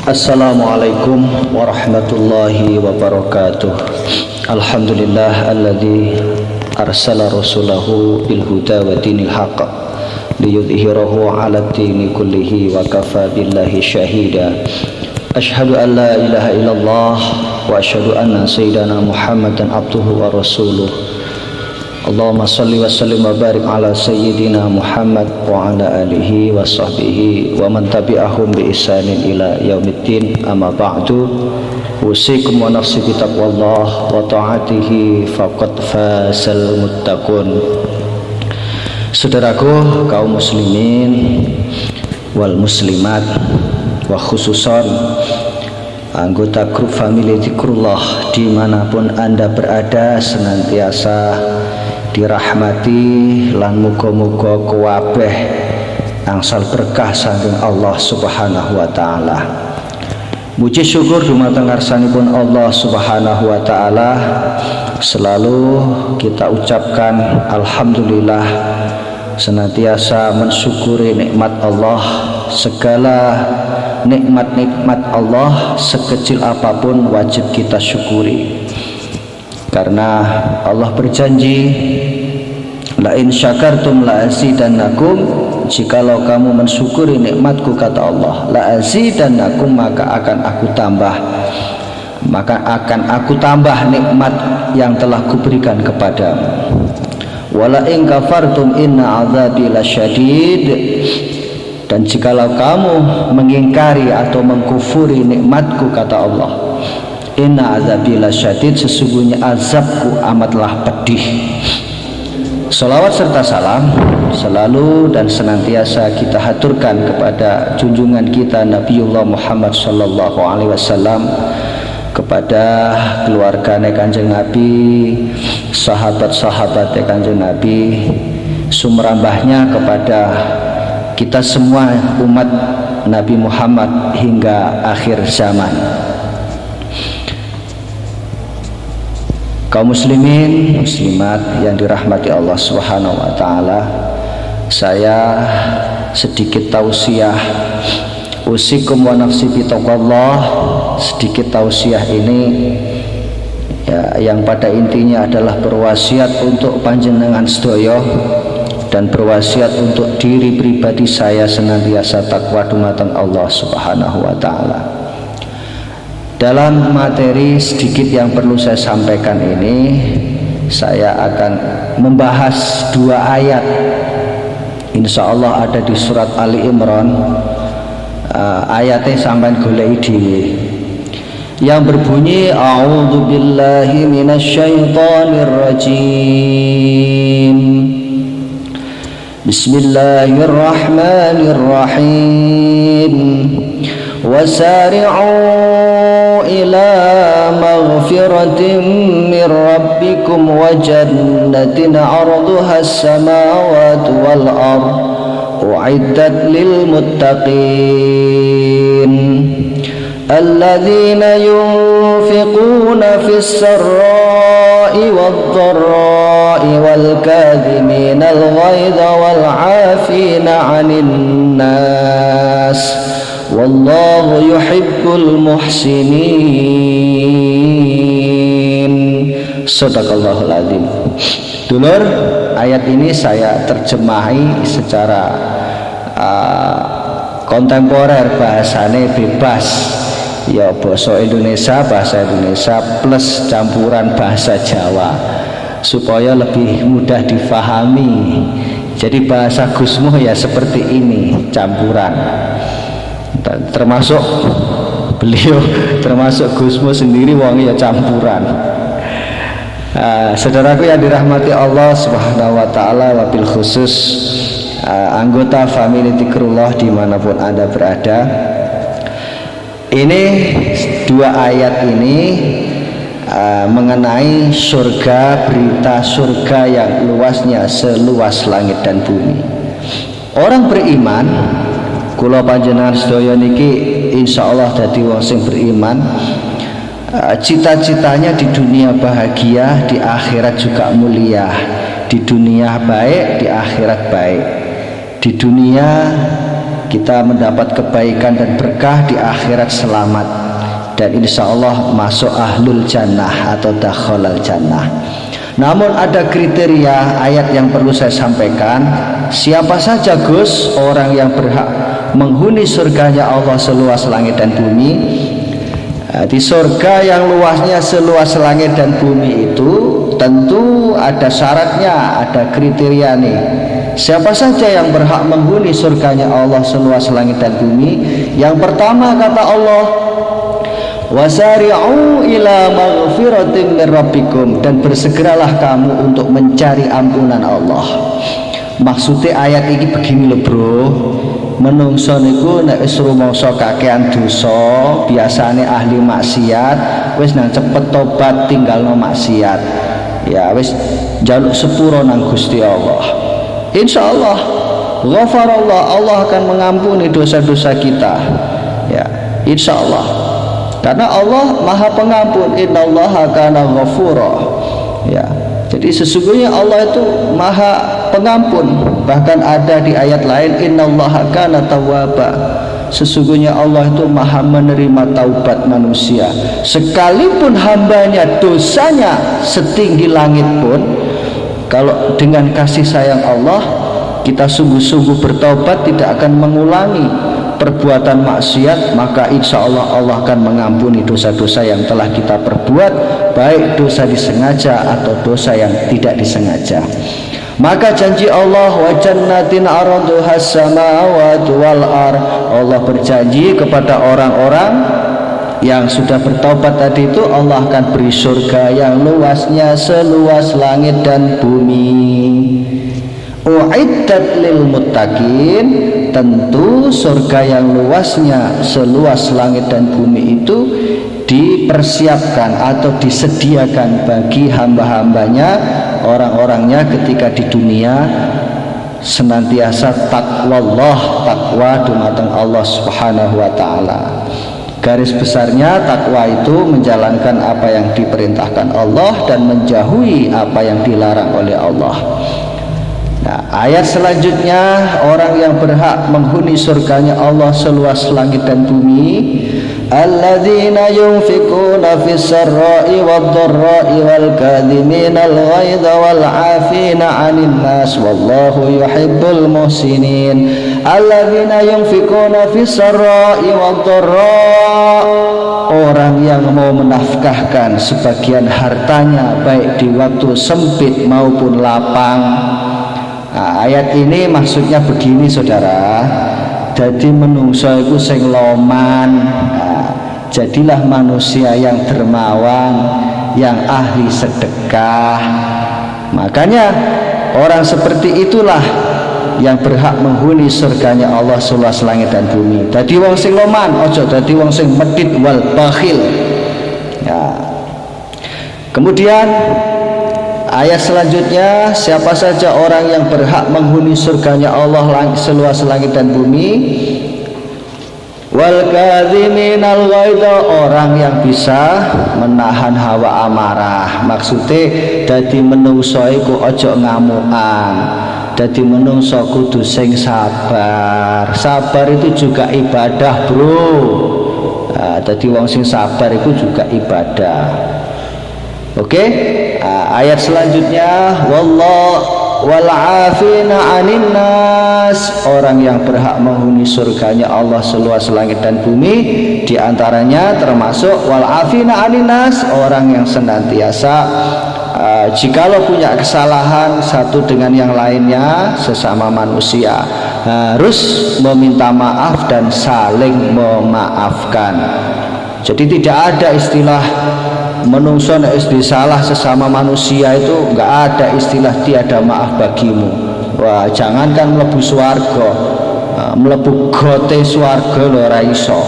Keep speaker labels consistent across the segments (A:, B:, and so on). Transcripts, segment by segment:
A: Assalamualaikum warahmatullahi wabarakatuh. Alhamdulillah alladzi arsala rasulahu bil huda wa dinil haqq liyudhhirahu 'ala ad-dini kullihi wa kafa billahi syahida. Asyhadu an la ilaha illallah wa asyhadu anna sayyidana Muhammadan abduhu wa rasuluh. Allahumma salli wa sallim wa barik ala sayyidina Muhammad wa ala alihi wa sahbihi wa man tabi'ahum bi ihsanin ila yaumiddin. Amma ba'du, usikum wa nafsi bi taqwallah wa ta'atihi faqad fasal muttaqun. Saudaraku kaum muslimin wal muslimat, wa khususan anggota grup family Zikrullah dimanapun anda berada, senantiasa dirahmati lan muga-muga kuwabeh angsal berkah saking Allah Subhanahu wa taala. Muji syukur dumateng ngarsanipun Allah Subhanahu wa taala, selalu kita ucapkan alhamdulillah, senantiasa mensyukuri nikmat Allah. Segala nikmat-nikmat Allah sekecil apapun wajib kita syukuri, karena Allah berjanji, la in syakartum la azidannakum, jikalau kamu mensyukuri nikmatku, kata Allah, la azidannakum, maka akan aku tambah nikmat yang telah kuberikan kepadamu. Wala in kafartum inna azabi lasyadid, dan jikalau kamu mengingkari atau mengkufuri nikmatku, kata Allah, inna azabi lasyadid, sesungguhnya azabku amatlah pedih. Salawat serta salam selalu dan senantiasa kita haturkan kepada junjungan kita Nabiullah Muhammad sallallahu alaihi wasallam, kepada keluarga Kanjeng Nabi, sahabat-sahabat Kanjeng Nabi, sumrambahnya kepada kita semua umat Nabi Muhammad hingga akhir zaman. Kaum muslimin muslimat yang dirahmati Allah Subhanahu wa taala, saya sedikit tausiah, usikum wa nafsi bi taqwallah. Sedikit tausiah ini ya, yang pada intinya adalah berwasiat untuk panjenengan sedaya dan berwasiat untuk diri pribadi saya senantiasa takwa dumateng Allah Subhanahu wa taala. Dalam materi sedikit yang perlu saya sampaikan ini, saya akan membahas dua ayat, insya Allah ada di surat Ali Imran. Ayatnya sampai goleki dhewe, yang berbunyi a'udzu billahi minasyaitonir rajim. Bismillahirrahmanirrahim. Wasari'u ila maghfiratin min rabbikum wa jannatin 'arduha as-samawati wal ard u'iddat lil muttaqin alladzina yunfiquna fis sarra'i wad dharra'i wal kadhimina al ghaidha wal 'afina 'anil nas wallahu yuhibbul muhsinin. Shadaqallahul adzim. Dulur, ayat ini saya terjemahi secara kontemporer, bahasane bebas ya, bahasa Indonesia plus campuran bahasa Jawa supaya lebih mudah difahami. Jadi bahasa Gusmuh ya seperti ini, campuran. Termasuk beliau, termasuk Gusmuh sendiri wong ya campuran. Saudaraku yang dirahmati Allah Subhanahu wa taala, wabil khusus anggota family Zikrullah dimanapun anda berada, ini dua ayat ini mengenai surga, berita surga yang luasnya seluas langit dan bumi. Orang beriman, kula panjenengan sedaya niki insyaallah dadi wong sing beriman, cita-citanya di dunia bahagia, di akhirat juga mulia. Di dunia baik, di akhirat baik. Di dunia kita mendapat kebaikan dan berkah di akhirat, selamat, dan insya Allah masuk ahlul jannah atau dakhalal jannah. Namun ada kriteria ayat yang perlu saya sampaikan. Siapa saja Gus orang yang berhak menghuni surganya Allah seluas langit dan bumi? Di surga yang luasnya seluas langit dan bumi itu tentu ada syaratnya, ada kriteria nih. Siapa saja yang berhak menghuni surganya Allah seluas langit dan bumi? Yang pertama kata Allah, wasari'u ila maghfiratin min rabbikum, dan bersegeralah kamu untuk mencari ampunan Allah. Maksudnya ayat ini begini loh bro, menungso niku nek wis rumangsa kakean dosa, biasane ahli maksiat, wis nang cepet tobat tinggalno maksiat. Ya wis njaluk sepuro nang Gusti Allah. Insyaallah ghafarallah, Allah akan mengampuni dosa-dosa kita. Ya, insyaallah. Karena Allah Maha Pengampun, innallaha kana ghafura. Ya. Jadi sesungguhnya Allah itu Maha Pengampun. Bahkan ada di ayat lain, innallaha kana tawwaba. Sesungguhnya Allah itu Maha menerima taubat manusia. Sekalipun hambanya dosanya setinggi langit pun, kalau dengan kasih sayang Allah kita sungguh-sungguh bertaubat, tidak akan mengulangi perbuatan maksiat, maka insya Allah Allah akan mengampuni dosa-dosa yang telah kita perbuat, baik dosa disengaja atau dosa yang tidak disengaja. Maka janji Allah, wa jannatin arduhas samawati wal ard, Allah berjanji kepada orang-orang yang sudah bertobat tadi itu, Allah akan beri surga yang luasnya seluas langit dan bumi. Uiddat lil muttaqin, tentu surga yang luasnya seluas langit dan bumi itu dipersiapkan atau disediakan bagi hamba-hambanya, orang-orangnya ketika di dunia senantiasa takwallah, takwa dumateng Allah Subhanahu wa taala. Garis besarnya takwa itu menjalankan apa yang diperintahkan Allah dan menjauhi apa yang dilarang oleh Allah. Nah, ayat selanjutnya, orang yang berhak menghuni surganya Allah seluas langit dan bumi, alladzina yunfikuna fis sarra'i wad-dharra'i wal kadhiminal ghaidha wal 'afina 'anil nas wallahu yuhibbul muhsinin. Alladzina yunfikuna fis sarra'i wad-dharra', orang yang mau menafkahkan sebagian hartanya baik di waktu sempit maupun lapang. Nah, ayat ini maksudnya begini saudara, jadi menungso iku sing loman. Nah, jadilah manusia yang dermawan, yang ahli sedekah. Makanya orang seperti itulah yang berhak menghuni surganya Allah seluas langit dan bumi. Dadi wong sing loman, ojo dadi wong sing medit wal bakhil. Ya. Kemudian ayat selanjutnya, siapa saja orang yang berhak menghuni surganya Allah seluas langit dan bumi, wal kadhiminal ghaidha, orang yang bisa menahan hawa amarah. Maksudnya dadi menungso iku ojo ngamukan, dadi menungso kudu sing sabar. Sabar itu juga ibadah bro. Nah, dadi wong sing sabar itu juga ibadah. Oke, ayat selanjutnya, wal 'afina 'anil nas, orang yang berhak menghuni surganya Allah seluas langit dan bumi, diantaranya termasuk wal 'afina 'anil nas, orang yang senantiasa jikalau punya kesalahan satu dengan yang lainnya, sesama manusia, harus meminta maaf dan saling memaafkan. Jadi tidak ada istilah menungso nek salah sesama manusia, itu enggak ada istilah tiada maaf bagimu. Wah, jangankan mlebu swarga, mlebu gote swarga lho ora iso.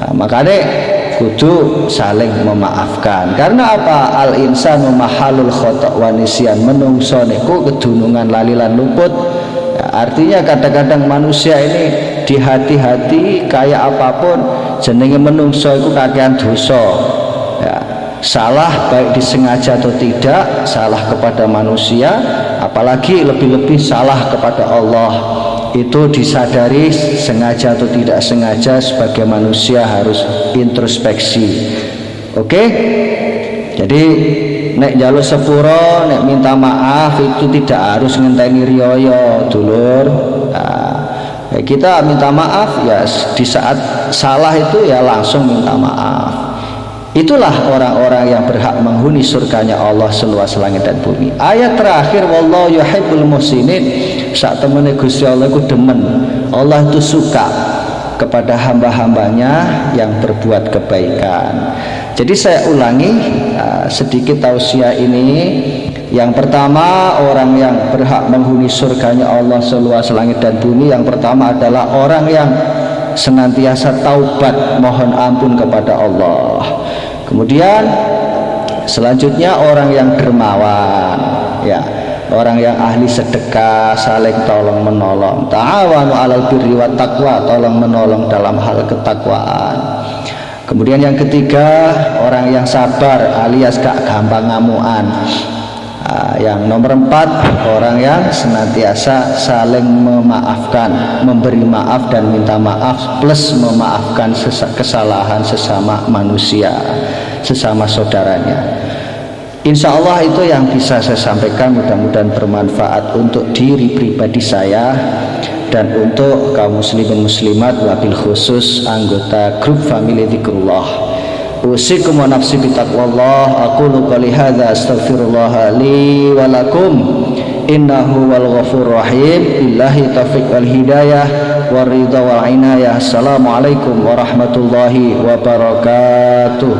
A: Nah, makanya kudu saling memaafkan. Karena apa? Al insanu mahalul khata' wa nisyan, menungso niku kedunungan lali lan luput. Nah, artinya kadang-kadang manusia ini di hati-hati kayak apapun jenenge menungso iku kakean dosa. Ya, salah baik disengaja atau tidak, salah kepada manusia, apalagi lebih-lebih salah kepada Allah. Itu disadari sengaja atau tidak sengaja, sebagai manusia harus introspeksi. Oke? Jadi nek njaluk sepuro, nek minta maaf itu tidak harus ngenteni riyo dulur. Kita minta maaf ya di saat salah itu ya langsung minta maaf. Itulah orang-orang yang berhak menghuni surganya Allah seluas langit dan bumi. Ayat terakhir, wallahu yuhibbul muhsinin, sak temene Gusti Allah iku demen. Allah itu suka kepada hamba-hambanya yang berbuat kebaikan. Jadi saya ulangi sedikit tausiah ini. Yang pertama, orang yang berhak menghuni surganya Allah seluas langit dan bumi, yang pertama adalah orang yang senantiasa taubat, mohon ampun kepada Allah. Kemudian selanjutnya orang yang dermawan, ya, orang yang ahli sedekah, saling tolong menolong. Ta'awanu 'alal birri wat taqwa, tolong menolong dalam hal ketakwaan. Kemudian yang ketiga, orang yang sabar alias gak gampang ngamuan. Yang nomor 4, orang yang senantiasa saling memaafkan, memberi maaf dan minta maaf, plus memaafkan kesalahan sesama manusia, sesama saudaranya. Insya Allah itu yang bisa saya sampaikan, mudah-mudahan bermanfaat untuk diri pribadi saya dan untuk kaum muslimin muslimat, wabil khusus anggota grup family Dzikrullah. Usikum wa nafsi bitaqwallah. Aqulu qali hadza astaghfirullah li wa lakum innahu wal ghafurur rahim. Billahi taufiq wal hidayah war ridha wal inayah. Assalamualaikum warahmatullahi wabarakatuh.